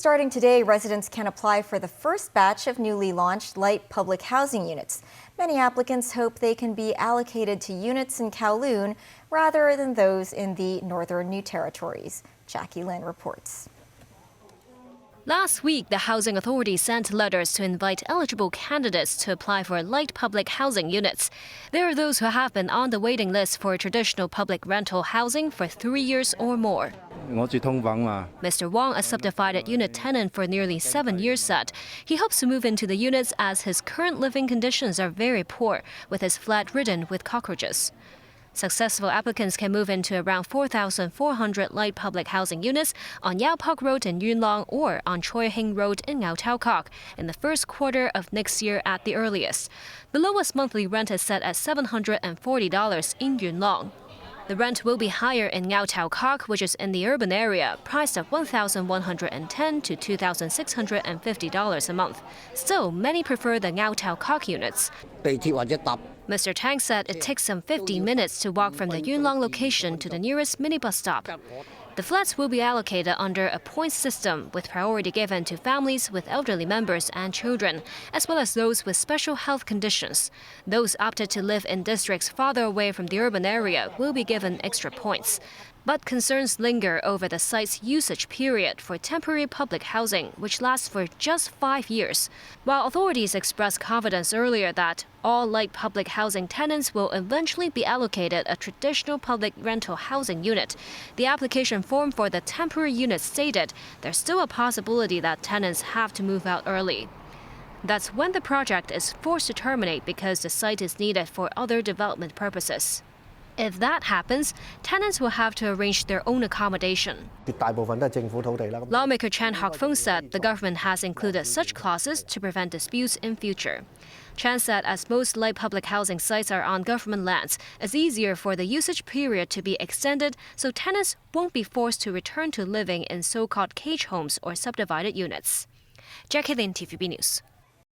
Starting today, residents can apply for the first batch of newly launched light public housing units. Many applicants hope they can be allocated to units in Kowloon rather than those in the northern New Territories. Jackie Lin reports. Last week, the Housing Authority sent letters to invite eligible candidates to apply for light public housing units. There are those who have been on the waiting list for traditional public rental housing for 3 years or more. Mr. Wang, a subdivided unit tenant for nearly 7 years, said he hopes to move into the units as his current living conditions are very poor, with his flat ridden with cockroaches. Successful applicants can move into around 4,400 light public housing units on Yau Park Road in Yuen or on Choi Hing Road in Ngau in the first quarter of next year at the earliest. The lowest monthly rent is set at $740 in Yuen. The rent will be higher in Ngau, which is in the urban area, priced at $1,110 to $2,650 a month. Still, many prefer the Ngau units. Mr. Tang said it takes some 15 minutes to walk from the Yuen location to the nearest minibus stop. The flats will be allocated under a points system, with priority given to families with elderly members and children, as well as those with special health conditions. Those opted to live in districts farther away from the urban area will be given extra points. But concerns linger over the site's usage period for temporary public housing, which lasts for just 5 years. While authorities expressed confidence earlier that all light public housing tenants will eventually be allocated a traditional public rental housing unit, the application form for the temporary unit stated there's still a possibility that tenants have to move out early. That's when the project is forced to terminate because the site is needed for other development purposes. If that happens, tenants will have to arrange their own accommodation. Lawmaker Chan Hock-Fung said the government has included such clauses to prevent disputes in future. Chan said as most light public housing sites are on government lands, it's easier for the usage period to be extended so tenants won't be forced to return to living in so-called cage homes or subdivided units. Jackie Lin, TVB News.